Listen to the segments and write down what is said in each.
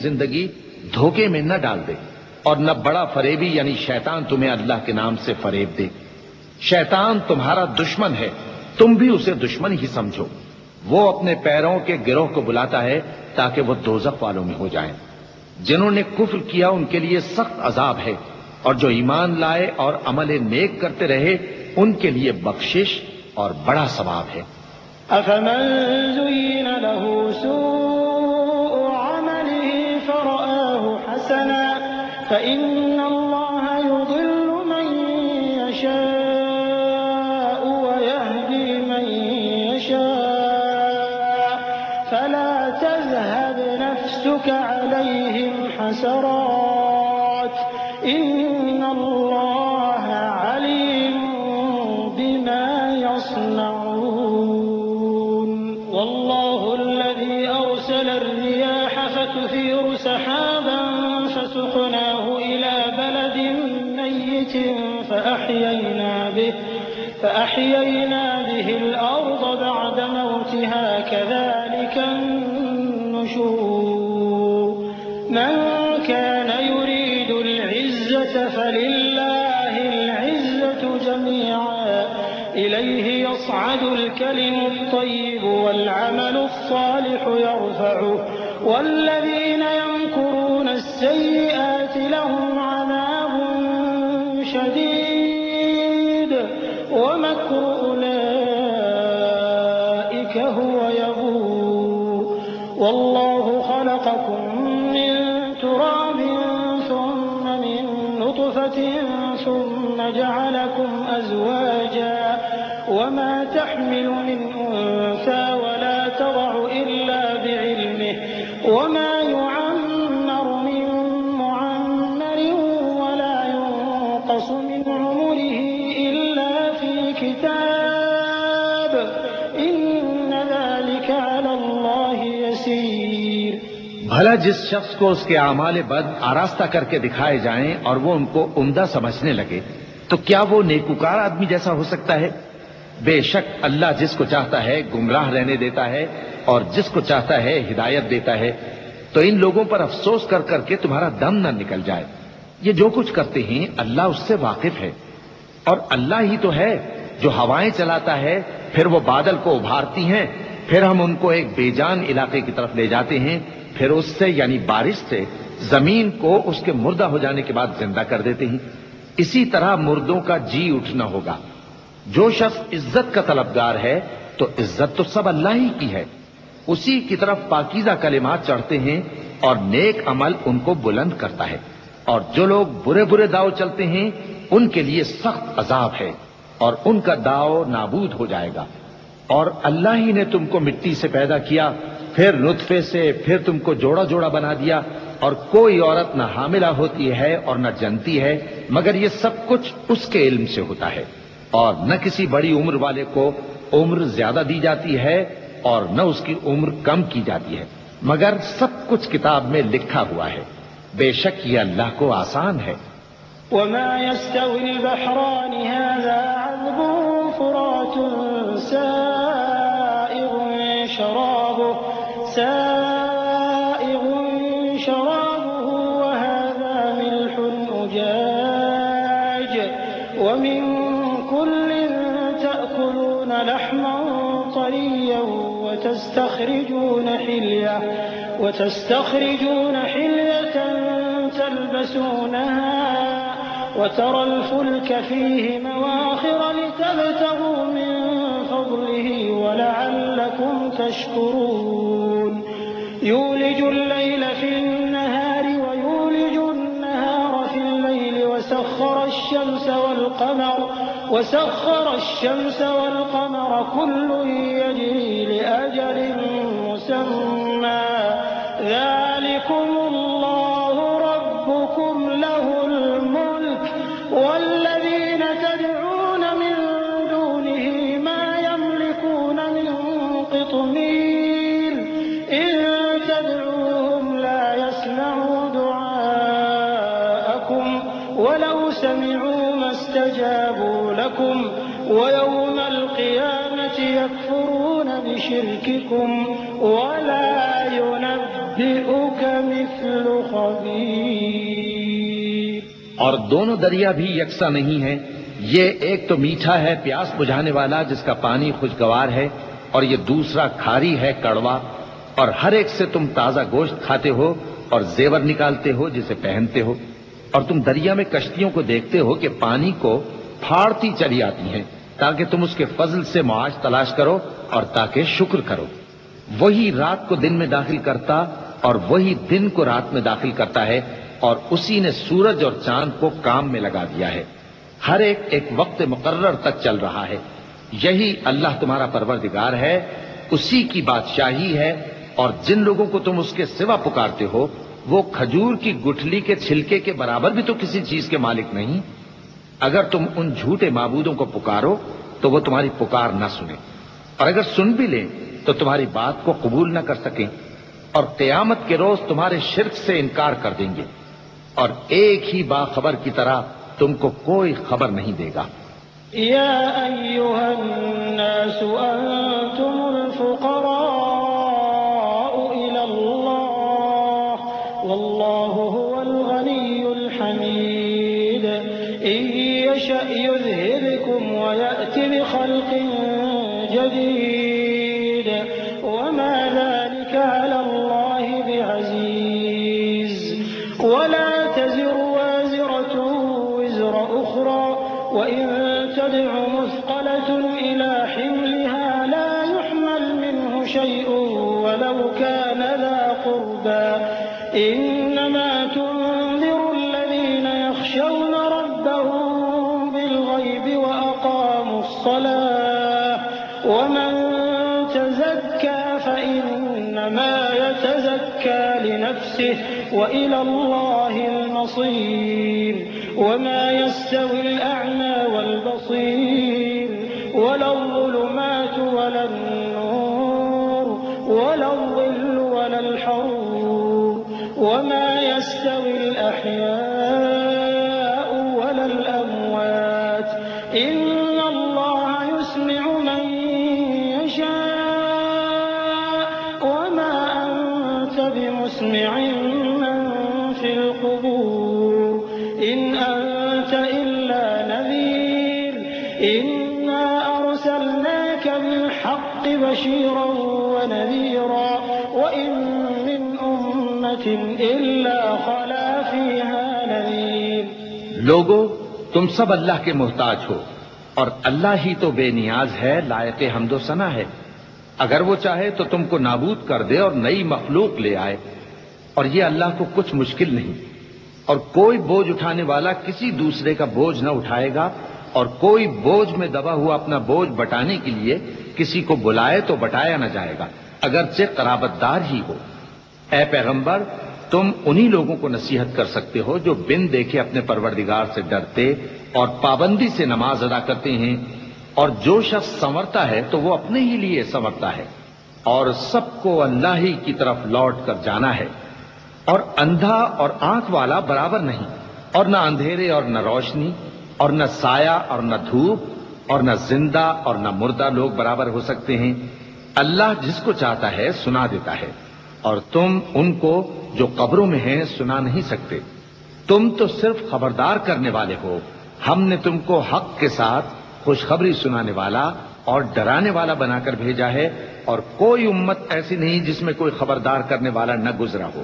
زندگی دھوکے میں نہ ڈال دے، اور نہ بڑا فریبی یعنی شیطان تمہیں اللہ کے نام سے فریب دے۔ شیطان تمہارا دشمن ہے، تم بھی اسے دشمن ہی سمجھو۔ وہ اپنے پیروں کے گروہ کو بلاتا ہے تاکہ وہ دوزخ والوں میں ہو جائیں۔ جنہوں نے کفر کیا ان کے لیے سخت عذاب ہے، اور جو ایمان لائے اور عمل نیک کرتے رہے ان کے لیے بخشش اور بڑا ثواب ہے۔ أفمن زين له سوء عمله فرآه حسنا فإن الله يضل من يشاء ويهدي من يشاء فلا تذهب نفسك عليهم حسرات إن الله عليم بما يصنعون والله الذي أرسل الرياح فتثير سحابا فسقناه إلى بلد ميت فأحيينا به الأرض بعد موتها كذلك النشور من كان يريد العزة فلله العزة جميعا إليه يصعد الكلم الطيب والعمل الصالح يرفعه والذين يمكرون السيئات لهم عذاب شديد ومكر أولئك هو يبور والله خلقكم من تراب ثم من نطفة ثم جعلكم أزواجا وما تحمل من أنثى ولا تضع إلا بعلمه وما يعمر من معمر ولا ينقص من عمره إلا في كتاب إن ذلك على الله يسير۔ بھلا جس شخص کو اس کے اعمال بد آراستہ کر کے دکھائے جائیں اور وہ ان کو عمدہ سمجھنے لگے تو کیا وہ نیکوکار آدمی جیسا ہو سکتا ہے؟ بے شک اللہ جس کو چاہتا ہے گمراہ رہنے دیتا ہے اور جس کو چاہتا ہے ہدایت دیتا ہے۔ تو ان لوگوں پر افسوس کر کر کے تمہارا دم نہ نکل جائے۔ یہ جو کچھ کرتے ہیں اللہ اس سے واقف ہے، اور اللہ ہی تو ہے جو ہوائیں چلاتا ہے، پھر وہ بادل کو ابھارتی ہیں، پھر ہم ان کو ایک بے جان علاقے کی طرف لے جاتے ہیں، پھر اس سے یعنی بارش سے زمین کو اس کے مردہ ہو جانے کے بعد زندہ کر دیتے ہیں۔ اسی طرح مردوں کا جی اٹھنا ہوگا۔ جو شخص عزت کا طلبگار ہے تو عزت تو سب اللہ ہی کی ہے، اسی کی طرف پاکیزہ کلمات چڑھتے ہیں اور نیک عمل ان کو بلند کرتا ہے، اور جو لوگ برے برے داؤ چلتے ہیں ان کے لیے سخت عذاب ہے اور ان کا داؤ نابود ہو جائے گا۔ اور اللہ ہی نے تم کو مٹی سے پیدا کیا، پھر نطفے سے، پھر تم کو جوڑا جوڑا بنا دیا، اور کوئی عورت نہ حاملہ ہوتی ہے اور نہ جنتی ہے مگر یہ سب کچھ اس کے علم سے ہوتا ہے، اور نہ کسی بڑی عمر والے کو عمر زیادہ دی جاتی ہے اور نہ اس کی عمر کم کی جاتی ہے، مگر سب کچھ کتاب میں لکھا ہوا ہے۔ بے شک یہ اللہ کو آسان ہے۔ وما يستوي البحران هذا عذب فرات سائغ شرابه وهذا ملح أجاج ومن كل تأكلون لحما طريا وتستخرجون حلية تلبسونها وترى الفلك فيه مواخر لتبتغوا من فضله ولعلكم تشكرون يولج الليل في النهار ويولج النهار في الليل وسخر الشمس والقمر كل يجري لأجل مسمى ذلكم الله ربكم له الملك والذين تدعون من دونه ما يملكون من قطمير إن تدعوهم لا يسمعوا دعاءكم ولو سمعوا ما استجابوا لكم ويوم القيامة يكفرون بشرككم ولا ينبئون ينبئك مثل خبير. اور دونوں دریا بھی یکساں نہیں ہیں. یہ ایک تو میٹھا ہے پیاس بجھانے والا جس کا پانی خوشگوار ہے، اور یہ دوسرا کھاری ہے کڑوا. اور ہر ایک سے تم تازہ گوشت کھاتے ہو اور زیور نکالتے ہو جسے پہنتے ہو. اور تم دریا میں کشتیوں کو دیکھتے ہو کہ پانی کو پھاڑتی چلی آتی ہیں تاکہ تم اس کے فضل سے معاش تلاش کرو اور تاکہ شکر کرو. وہی رات کو دن میں داخل کرتا اور وہی دن کو رات میں داخل کرتا ہے، اور اسی نے سورج اور چاند کو کام میں لگا دیا ہے. ہر ایک ایک وقت مقرر تک چل رہا ہے. یہی اللہ تمہارا پروردگار ہے، اسی کی بادشاہی ہے. اور جن لوگوں کو تم اس کے سوا پکارتے ہو وہ کھجور کی گٹھلی کے چھلکے کے برابر بھی تو کسی چیز کے مالک نہیں. اگر تم ان جھوٹے معبودوں کو پکارو تو وہ تمہاری پکار نہ سنیں، اور اگر سن بھی لیں تو تمہاری بات کو قبول نہ کر سکیں، اور قیامت کے روز تمہارے شرک سے انکار کر دیں گے، اور ایک ہی باخبر کی طرح تم کو کوئی خبر نہیں دے گا. يا أيها الناس أنتم الفقراء إلى الله والله هو الغني الحميد. إن يشأ يذهبكم ويأتي بخلق جديد وما ذلك على الله بعزيز. ولا تزر وازرة وزر أخرى وإن تدع مثقلة إلى حملها لا يحمل منه شيء ولو كان ذا قربى. إنما تنذر الذين يخشون ربهم بالغيب وأقاموا الصلاة. ومن تزكى فإنما يتزكى لنفسه وإلى الله المصير. وما يستوي الأعمى والبصير ولا الظلمات ولا النور ولا الظل ولا الحرور. وما يستوي الأحياء ولا الأموات. إن الله يسمع من يشاء وما أنت بمسمع من في القبور. إن أنت إلا نذير. إنا أرسلناك بالحق بشيرا ونذيرا وإن من أمة إلا خلا فيها نذير. لوگو تم سب اللہ کے محتاج ہو، اور اللہ ہی تو بے نیاز ہے، لائق حمد و ثنا ہے. اگر وہ چاہے تو تم کو نابود کر دے اور نئی مخلوق لے آئے، اور یہ اللہ کو کچھ مشکل نہیں. اور کوئی بوجھ اٹھانے والا کسی دوسرے کا بوجھ نہ اٹھائے گا، اور کوئی بوجھ میں دبا ہوا اپنا بوجھ بٹانے کے لیے کسی کو بلائے تو بٹایا نہ جائے گا، اگرچہ قرابت دار ہی ہو. اے پیغمبر، تم انہی لوگوں کو نصیحت کر سکتے ہو جو بن دیکھے اپنے پروردگار سے ڈرتے اور پابندی سے نماز ادا کرتے ہیں. اور جو شخص سنورتا ہے تو وہ اپنے ہی لیے سنورتا ہے، اور سب کو اللہ ہی کی طرف لوٹ کر جانا ہے. اور اندھا اور آنکھ والا برابر نہیں، اور نہ اندھیرے اور نہ روشنی، اور نہ سایہ اور نہ دھوپ، اور نہ زندہ اور نہ مردہ لوگ برابر ہو سکتے ہیں. اللہ جس کو چاہتا ہے سنا دیتا ہے، اور تم ان کو جو قبروں میں ہیں سنا نہیں سکتے. تم تو صرف خبردار کرنے والے ہو. ہم نے تم کو حق کے ساتھ خوشخبری سنانے والا اور ڈرانے والا بنا کر بھیجا ہے، اور کوئی امت ایسی نہیں جس میں کوئی خبردار کرنے والا نہ گزرا ہو.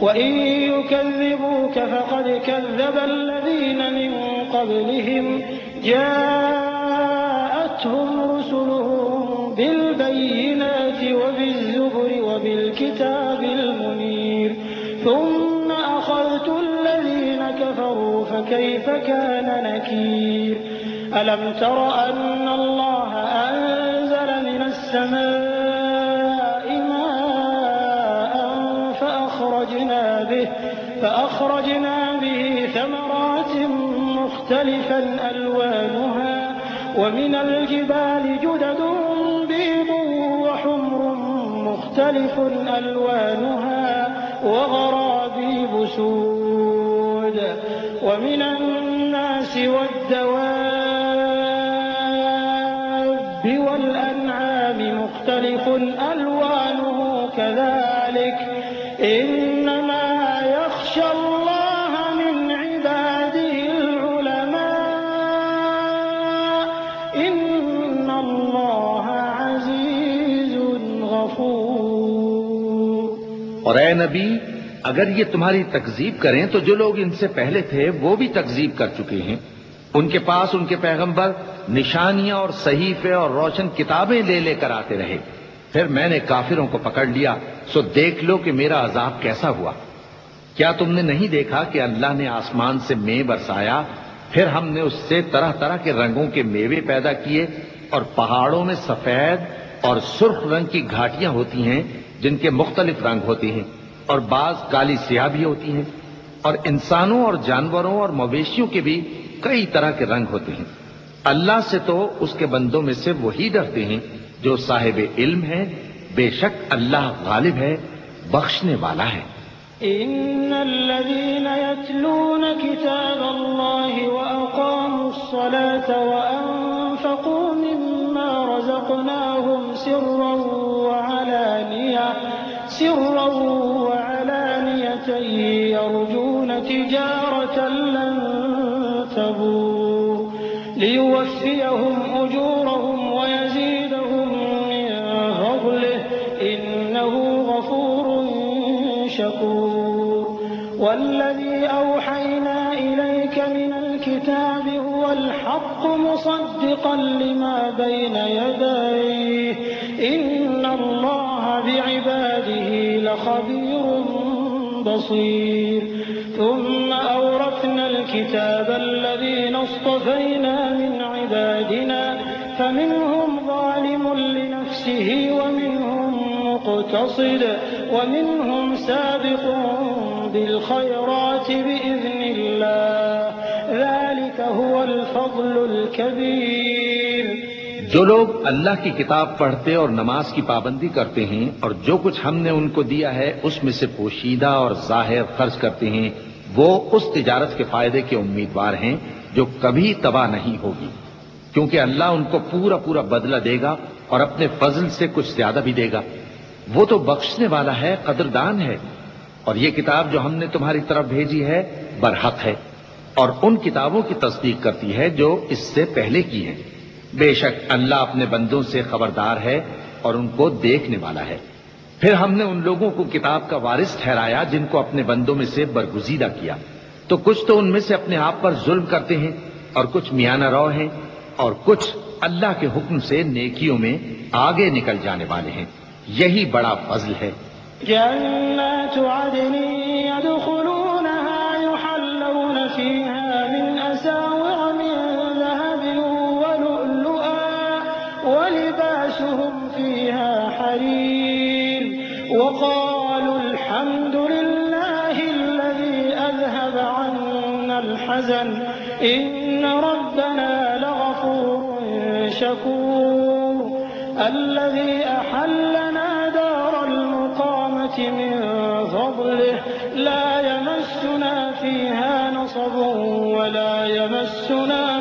وَإِن يُكَذِّبُوكَ فَقَدْ كَذَّبَ الَّذِينَ مِن قَبْلِهِمْ جَاءَتْهُمْ رُسُلُهُم بِالْبَيِّنَاتِ وَبِالزُّبُرِ وَبِالْكِتَابِ الْمُنِيرِ ثُمَّ أَخَذْتُ الَّذِينَ كَفَرُوا فَكَيْفَ كَانَ نَكِيرِ. أَلَمْ تَرَ أَنَّ اللَّهَ أَنزَلَ مِنَ السَّمَاءِ مَاءً فأخرجنا به ثمرات مختلفا ألوانها ومن الجبال جدد بيض وحمر مختلف ألوانها وغرابيب سود ومن الناس والدواب والأنعام مختلف ألوانه كذلك اور اے نبی اگر یہ تمہاری تکذیب کریں تو جو لوگ ان سے پہلے تھے وہ بھی تکذیب کر چکے ہیں. ان کے پاس ان کے پیغمبر نشانیاں اور صحیفے اور روشن کتابیں لے لے کر آتے رہے. پھر میں نے کافروں کو پکڑ لیا سو دیکھ لو کہ میرا عذاب کیسا ہوا. کیا تم نے نہیں دیکھا کہ اللہ نے آسمان سے مے برسایا، پھر ہم نے اس سے طرح طرح کے رنگوں کے میوے پیدا کیے، اور پہاڑوں میں سفید اور سرخ رنگ کی گھاٹیاں ہوتی ہیں جن کے مختلف رنگ ہوتے ہیں، اور بعض کالی سیاہ بھی ہوتی ہیں، اور انسانوں اور جانوروں اور مویشیوں کے بھی کئی طرح کے رنگ ہوتے ہیں. اللہ سے تو اس کے بندوں میں سے وہی ڈرتے ہیں جو صاحب علم ہے. بے شک اللہ غالب ہے، بخشنے والا ہے. إن الذين يتلون كتاب الله وأقاموا الصلاة وأنفقوا مما رزقناهم سرا وعلانية يرجون تجارة لن تبور ليوفيهم أجورهم ويزيدهم من فضله إنه غفور شكور. والذي أوحينا إليك من الكتاب هو الحق مصدقا لما بين يديه إن الله بعباده لخبير بصير. ثم أورثنا الكتاب الذين اصطفينا من عبادنا فمنهم ظالم لنفسه ومنهم مقتصد ومنهم سابق بالخيرات بإذن الله ذلك هو الفضل الكبير. جو لوگ اللہ کی کتاب پڑھتے اور نماز کی پابندی کرتے ہیں اور جو کچھ ہم نے ان کو دیا ہے اس میں سے پوشیدہ اور ظاہر خرچ کرتے ہیں، وہ اس تجارت کے فائدے کے امیدوار ہیں جو کبھی تباہ نہیں ہوگی، کیونکہ اللہ ان کو پورا پورا بدلہ دے گا اور اپنے فضل سے کچھ زیادہ بھی دے گا. وہ تو بخشنے والا ہے، قدردان ہے. اور یہ کتاب جو ہم نے تمہاری طرف بھیجی ہے برحق ہے اور ان کتابوں کی تصدیق کرتی ہے جو اس سے پہلے کی ہیں. بے شک اللہ اپنے بندوں سے خبردار ہے اور ان کو دیکھنے والا ہے. پھر ہم نے ان لوگوں کو کتاب کا وارث ٹھہرایا جن کو اپنے بندوں میں سے برگزیدہ کیا، تو کچھ تو ان میں سے اپنے آپ پر ظلم کرتے ہیں اور کچھ میانہ رو ہیں اور کچھ اللہ کے حکم سے نیکیوں میں آگے نکل جانے والے ہیں. یہی بڑا فضل ہے. جنات عدن يدخلونها يحلون فيها من أساور من ذهب ولؤلؤا ولباسهم فيها حرير وقالوا الحمد لله الذي أذهب عنا الحزن إن ربنا لغفور شكور. الذي أحلنا دار المقامة من فضله لا يمسنا فيها نصب ولا يمسنا